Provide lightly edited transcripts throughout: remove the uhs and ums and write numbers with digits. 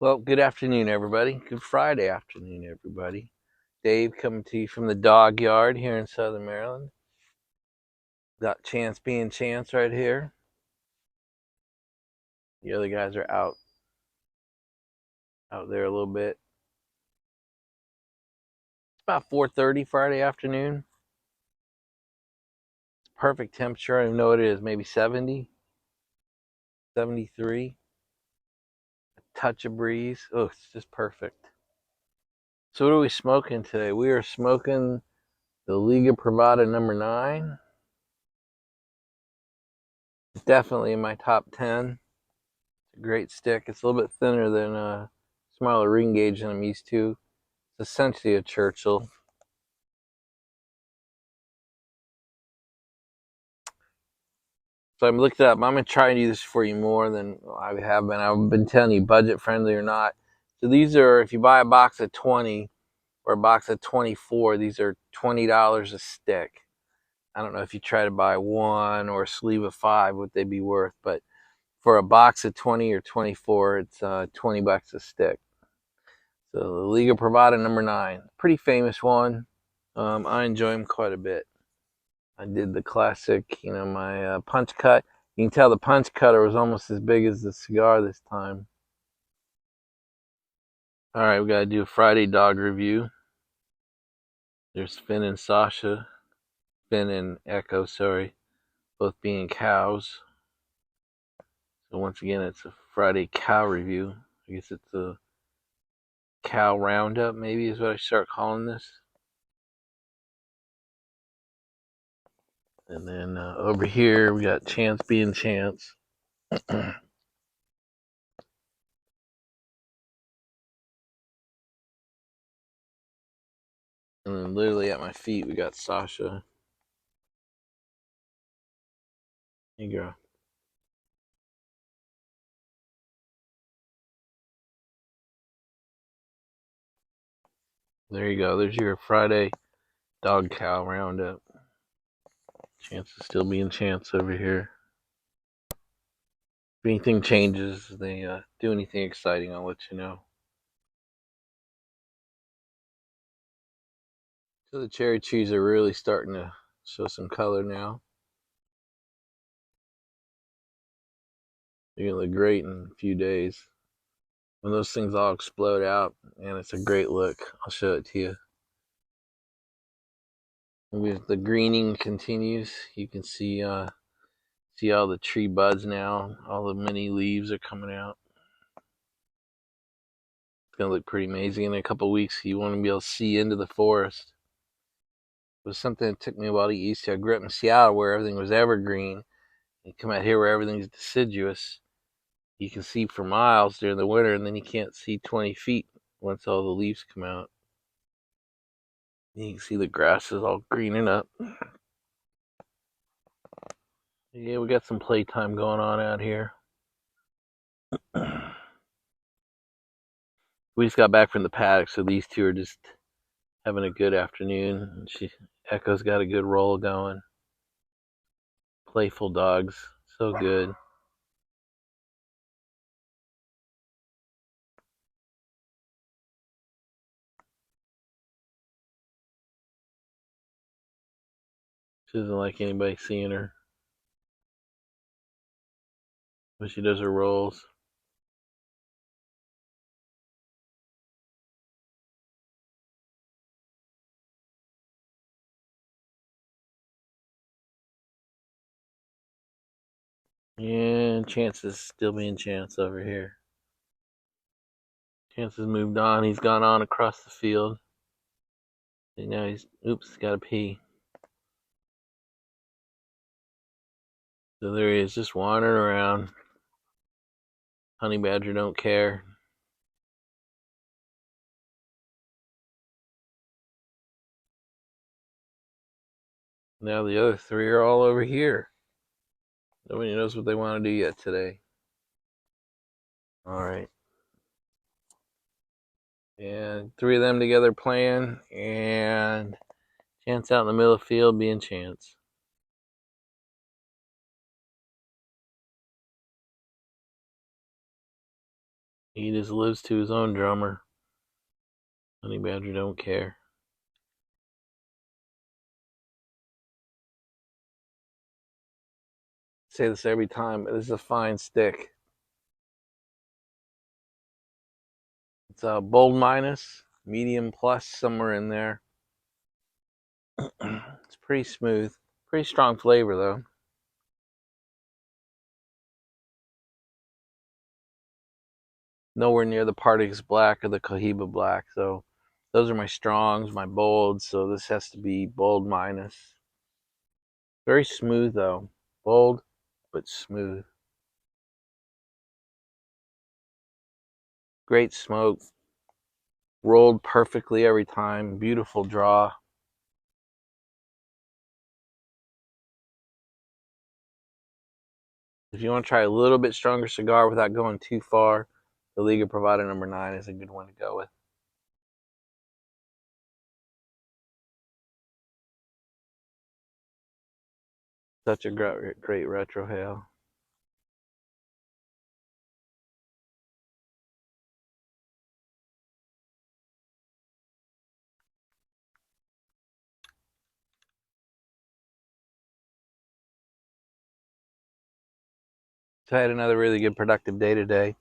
Well, good afternoon, everybody. Good Friday afternoon, everybody. Dave coming to you from the Dogyard here in Southern Maryland. Got Chance being Chance right here. The other guys are out there a little bit. It's about 4:30 Friday afternoon. It's perfect temperature. I don't even know what it is. Maybe 70, 73. A touch of breeze. Oh, it's just perfect. So what are we smoking today? We are smoking the Liga Privada number 9. It's definitely in my top 10. It's a great stick. It's a little bit thinner than a smaller ring gauge than I'm used to. It's essentially a Churchill. So I'm looked up. I'm gonna try and do this for you more than I have been. I've been telling you budget friendly or not. So these are, if you buy a box of 20 or a box of 24, these are $20 a stick. I don't know if you try to buy one or a sleeve of 5, what they'd be worth, but for a box of 20 or 24, it's $20 a stick. So the Liga Privada number 9, pretty famous one. I enjoy them quite a bit. I did the classic, my punch cut. You can tell the punch cutter was almost as big as the cigar this time. All right, we got to do a Friday dog review. There's Finn and Sasha. Finn and Echo, sorry. Both being cows. So once again, it's a Friday cow review. I guess it's a cow roundup, maybe is what I start calling this. And then over here, we got Chance being Chance. And then literally at my feet, we got Sasha. Here you go. There you go. There's your Friday dog cow roundup. Chance is still being Chance over here. If anything changes, they do anything exciting, I'll let you know. So the cherry trees are really starting to show some color now. They're gonna look great in a few days. When those things all explode out, and it's a great look. I'll show it to you. With the greening continues, you can see all the tree buds now. All the mini leaves are coming out. It's gonna look pretty amazing. In a couple of weeks, you want to be able to see into the forest. It was something that took me a while to get used to. I grew up in Seattle where everything was evergreen. You come out here where everything's deciduous. You can see for miles during the winter, and then you can't see 20 feet once all the leaves come out. You can see the grass is all greening up. Yeah, we got some playtime going on out here. We just got back from the paddock, so these two are just having a good afternoon. Echo's got a good roll going. Playful dogs, so good. She doesn't like anybody seeing her, but she does her rolls. And Chance is still being Chance over here. Chance has moved on. He's gone on across the field. And now he's gotta pee. So there he is, just wandering around. Honey badger don't care. Now the other 3 are all over here. Nobody knows what they want to do yet today. All right. And 3 of them together playing, and Chance out in the middle of the field being Chance. He just lives to his own drummer. Honey Badger don't care. I say this every time, but this is a fine stick. It's a bold minus, medium plus, somewhere in there. It's pretty smooth. Pretty strong flavor, though. Nowhere near the Partix Black or the Cohiba Black. So those are my strongs, my bolds. So this has to be bold minus. Very smooth, though. Bold, but smooth. Great smoke. Rolled perfectly every time. Beautiful draw. If you want to try a little bit stronger cigar without going too far, the Liga Privada number 9 is a good one to go with. Such a great retrohale. So I had another really good productive day today.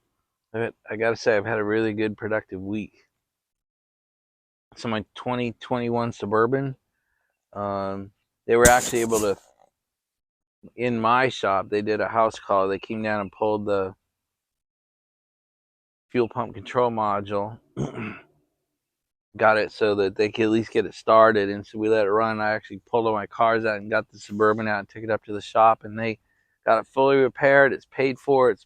I got to say, I've had a really good productive week. So my 2021 Suburban, they were actually able to, in my shop, they did a house call. They came down and pulled the fuel pump control module, got it so that they could at least get it started. And so we let it run. I actually pulled all my cars out and got the Suburban out and took it up to the shop, and they got it fully repaired. It's paid for. It's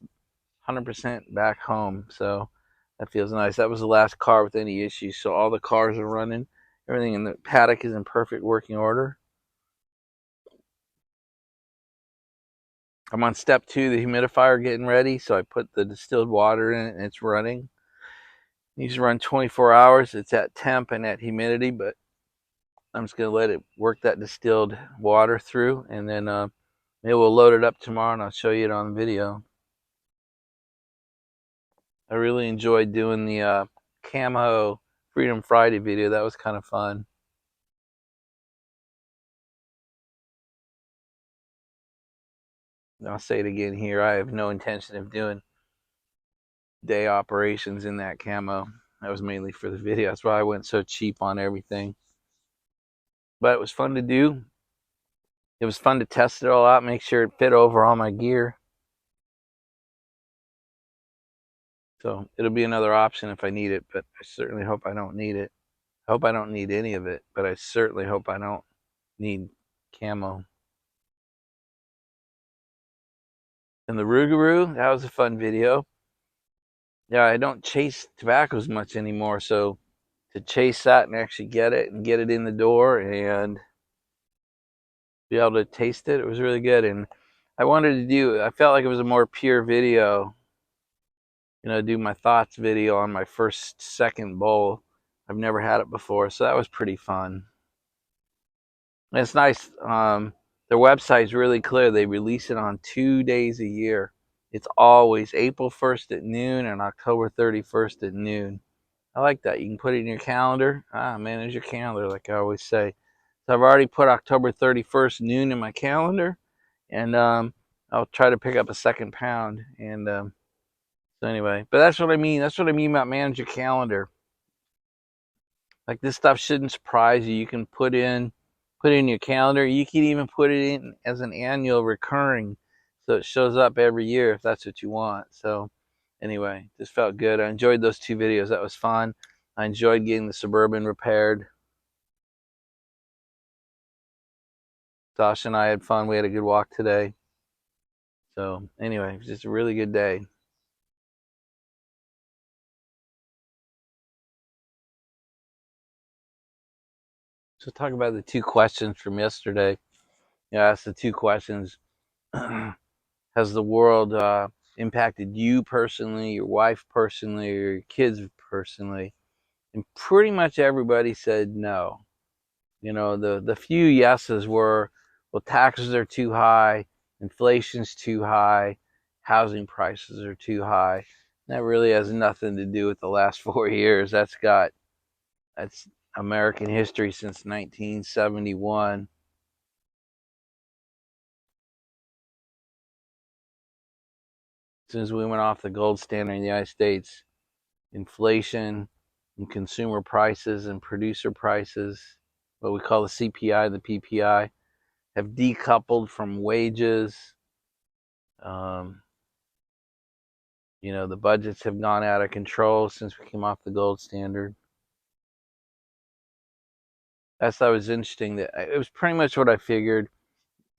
100% back home. So that feels nice. That was the last car with any issues. So all the cars are running. Everything in the paddock is in perfect working order. I'm on step 2, the humidifier getting ready. So I put the distilled water in it and it's running. It needs to run 24 hours. It's at temp and at humidity, but I'm just going to let it work that distilled water through, and then maybe we'll load it up tomorrow and I'll show you it on video. I really enjoyed doing the camo Freedom Friday video. That was kind of fun. I'll say it again here. I have no intention of doing day operations in that camo. That was mainly for the video. That's why I went so cheap on everything. But it was fun to do. It was fun to test it all out, make sure it fit over all my gear. So it'll be another option if I need it, but I certainly hope I don't need it. I hope I don't need any of it, but I certainly hope I don't need camo. And the Rougarou, that was a fun video. Yeah, I don't chase tobaccos much anymore, so to chase that and actually get it and get it in the door and be able to taste it, it was really good. And I felt like it was a more pure video, do my thoughts video on my second bowl. I've never had it before, so that was pretty fun. And it's nice. Their website's really clear. They release it on 2 days a year. It's always April 1st at noon and October 31st at noon. I like that. You can put it in your calendar. Manage your calendar, like I always say. So I've already put October 31st noon in my calendar, and I'll try to pick up a second pound. And so anyway, but that's what I mean. That's what I mean about manage your calendar. Like, this stuff shouldn't surprise you. You can put in your calendar. You can even put it in as an annual recurring, so it shows up every year if that's what you want. So anyway, just felt good. I enjoyed those 2 videos. That was fun. I enjoyed getting the Suburban repaired. Sasha and I had fun. We had a good walk today. So anyway, it was just a really good day. So talk about the 2 questions from yesterday. I asked the 2 questions. Has the world impacted you personally, your wife personally, or your kids personally? And pretty much everybody said no. The few yeses were, well, taxes are too high, inflation's too high, housing prices are too high. That really has nothing to do with the last 4 years. That's American history since 1971. As soon as we went off the gold standard in the United States, inflation and consumer prices and producer prices, what we call the CPI, the PPI, have decoupled from wages. Um, the budgets have gone out of control since we came off the gold standard. That's that was interesting. That it was pretty much what I figured.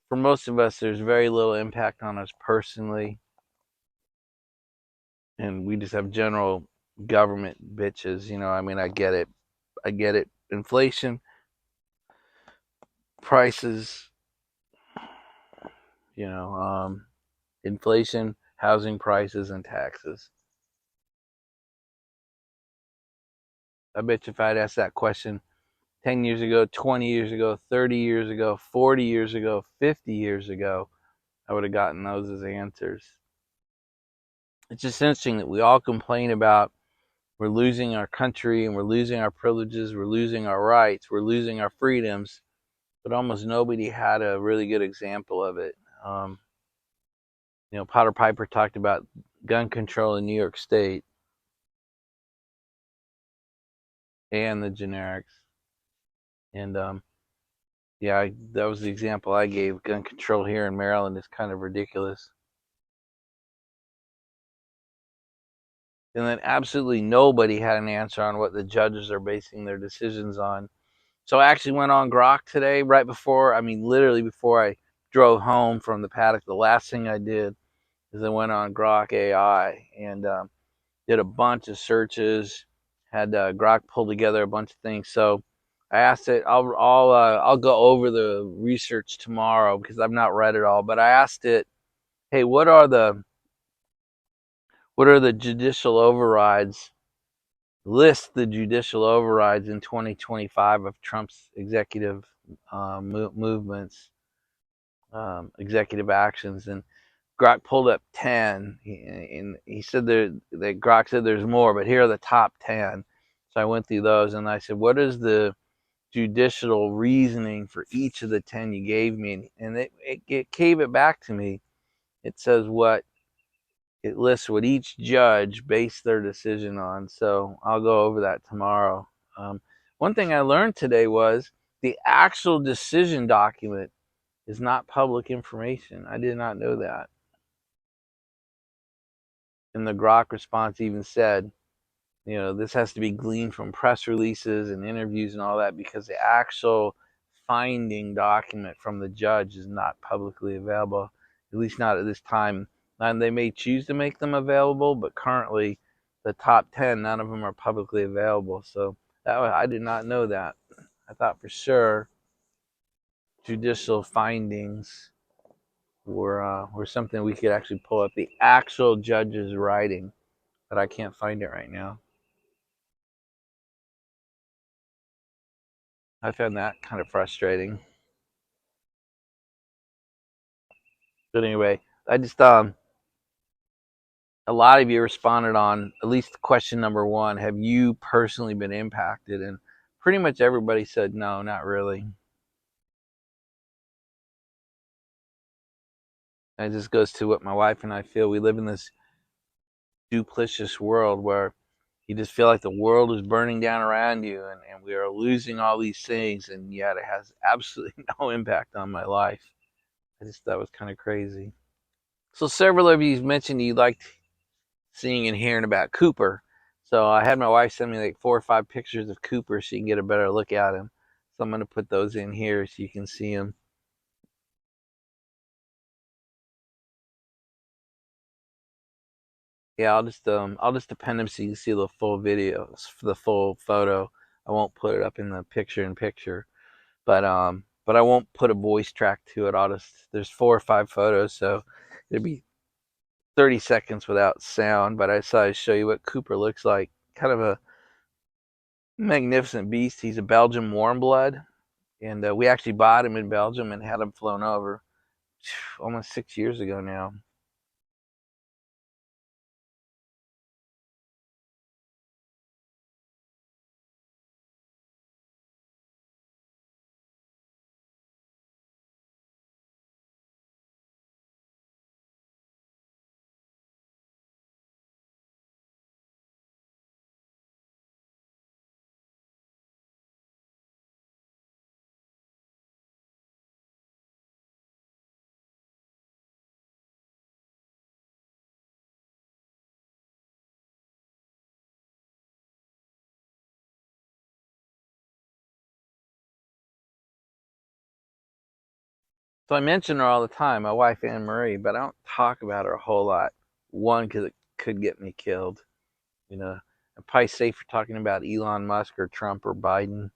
For most of us, there's very little impact on us personally, and we just have general government bitches. I mean, I get it. I get it. Inflation, prices, you know, inflation, housing prices, and taxes. I bet you if I'd asked that question 10 years ago, 20 years ago, 30 years ago, 40 years ago, 50 years ago, I would have gotten those as answers. It's just interesting that we all complain about we're losing our country and we're losing our privileges, we're losing our rights, we're losing our freedoms, but almost nobody had a really good example of it. Potter Piper talked about gun control in New York State and the generics. And yeah, that was the example I gave. Gun control here in Maryland is kind of ridiculous. And then absolutely nobody had an answer on what the judges are basing their decisions on. So I actually went on Grok today, literally before I drove home from the paddock. The last thing I did is I went on Grok AI and did a bunch of searches, had Grok pull together a bunch of things. So I asked it. I'll go over the research tomorrow because I've not read it all. But I asked it, hey, what are the judicial overrides? List the judicial overrides in 2025 of Trump's executive movements, executive actions, and Grok pulled up 10, and he said that Grok said there's more, but here are the top 10. So I went through those, and I said, what is the judicial reasoning for each of the 10 you gave me? And it gave it back to me. It says it lists what each judge based their decision on. So I'll go over that tomorrow. One thing I learned today was the actual decision document is not public information. I did not know that. And the Grok response even said, this has to be gleaned from press releases and interviews and all that because the actual finding document from the judge is not publicly available, at least not at this time. And they may choose to make them available, but currently the top 10, none of them are publicly available. So I did not know that. I thought for sure judicial findings were something we could actually pull up the actual judge's writing, but I can't find it right now. I found that kind of frustrating. But anyway, I just a lot of you responded on at least question number one. Have you personally been impacted? And pretty much everybody said no, not really. And it just goes to what my wife and I feel. We live in this duplicitous world where you just feel like the world is burning down around you and we are losing all these things, and yet it has absolutely no impact on my life. I just thought it was kind of crazy. So several of you mentioned you liked seeing and hearing about Cooper. So I had my wife send me like 4 or 5 pictures of Cooper so you can get a better look at him. So I'm going to put those in here so you can see him. Yeah, I'll just append them so you can see the full video, the full photo. I won't put it up in the picture, but I won't put a voice track to it. There's 4 or 5 photos, so it'll be 30 seconds without sound. But I decided to show you what Cooper looks like. Kind of a magnificent beast. He's a Belgian warm blood, and we actually bought him in Belgium and had him flown over almost 6 years ago now. So I mention her all the time, my wife Anne Marie, but I don't talk about her a whole lot. One, because it could get me killed. I'm probably safer talking about Elon Musk or Trump or Biden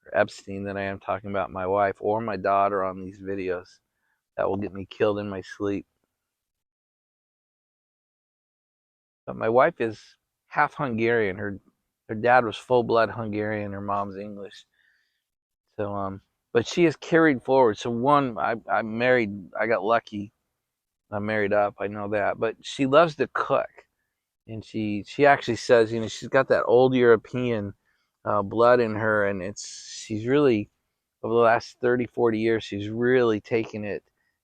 or Epstein than I am talking about my wife or my daughter on these videos. That will get me killed in my sleep. But my wife is half Hungarian. Her dad was full blood Hungarian. Her mom's English. So but she has carried forward. So one, I married. I got lucky. I married up. I know that. But she loves to cook, and she actually says, she's got that old European blood in her, and she's really, over the last 30, 40 years, she's really taken it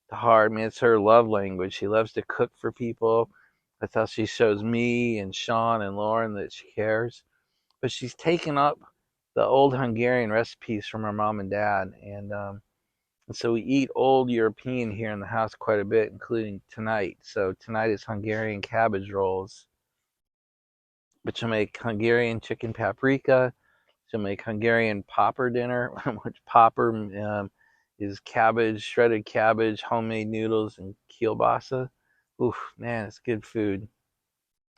to heart. I mean, it's her love language. She loves to cook for people. That's how she shows me and Sean and Lauren that she cares. But she's taken up the old Hungarian recipes from her mom and dad, and so we eat old European here in the house quite a bit, including tonight. So tonight is Hungarian cabbage rolls, but she'll make Hungarian chicken paprika. She'll make Hungarian popper dinner, which popper is cabbage, shredded cabbage, homemade noodles, and kielbasa. Oof, man, it's good food.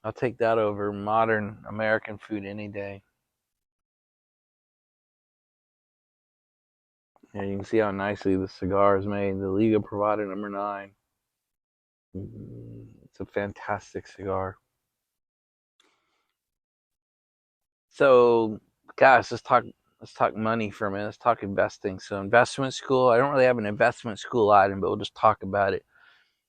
I'll take that over modern American food any day. Yeah, you can see how nicely the cigar is made. The Liga Privada number 9. It's a fantastic cigar. So, guys, let's talk money for a minute. Let's talk investing. So, investment school. I don't really have an investment school item, but we'll just talk about it.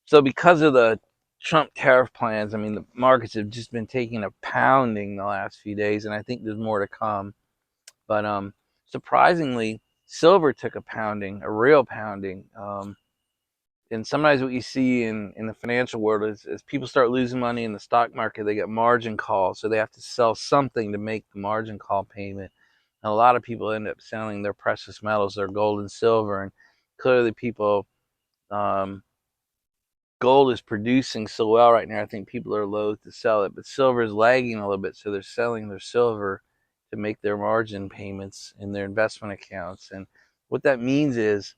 So, because of the Trump tariff plans, I mean, the markets have just been taking a pounding the last few days, and I think there's more to come. But surprisingly, silver took a pounding, a real pounding. And sometimes what you see in the financial world is as people start losing money in the stock market, they get margin calls. So they have to sell something to make the margin call payment. And a lot of people end up selling their precious metals, their gold and silver. And clearly um, gold is producing so well right now, I think people are loath to sell it. But silver is lagging a little bit, so they're selling their silver to make their margin payments in their investment accounts. And what that means is,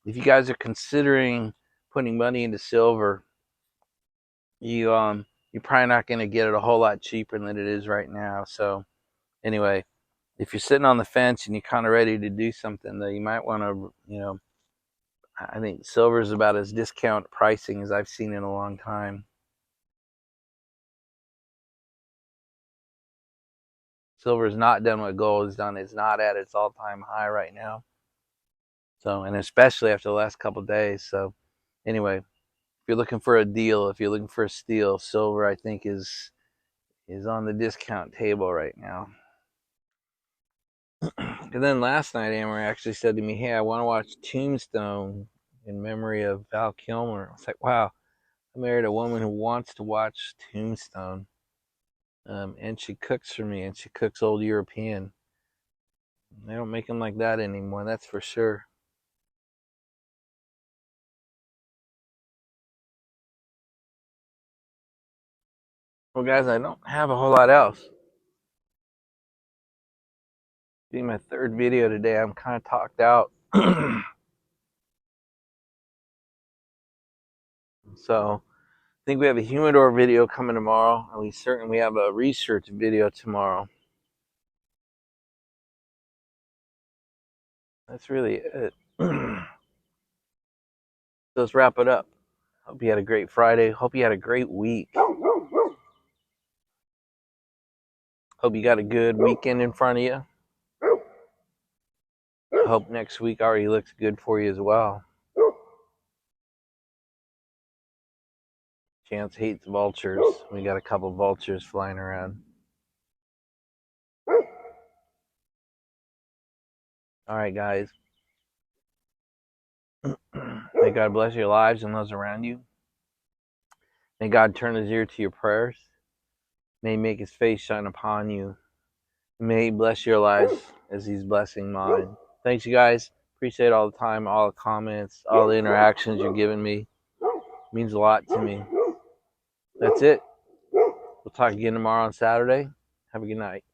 if you guys are considering putting money into silver, you're probably not going to get it a whole lot cheaper than it is right now. So anyway, if you're sitting on the fence and you're kind of ready to do something, though, you might want to, I think silver is about as discount pricing as I've seen in a long time. Silver has not done what gold has done. It's not at its all-time high right now. So, and especially after the last couple of days. So anyway, if you're looking for a deal, if you're looking for a steal, silver I think is on the discount table right now. And then last night, Amory actually said to me, "Hey, I want to watch Tombstone in memory of Val Kilmer." I was like, "Wow, I married a woman who wants to watch Tombstone." And she cooks for me, and she cooks old European. They don't make them like that anymore, that's for sure. Well, guys, I don't have a whole lot else. Being my third video today, I'm kind of talked out. So I think we have a humidor video coming tomorrow, and we have a research video tomorrow. That's really it. So let's wrap it up. Hope you had a great Friday. Hope you had a great week. Hope you got a good weekend in front of you. Hope next week already looks good for you as well. Chance hates vultures. We got a couple vultures flying around. All right, guys. May God bless your lives and those around you. May God turn his ear to your prayers. May he make his face shine upon you. May he bless your lives as he's blessing mine. Thanks, you guys. Appreciate all the time, all the comments, all the interactions you're giving me. It means a lot to me. That's it. We'll talk again tomorrow on Saturday. Have a good night.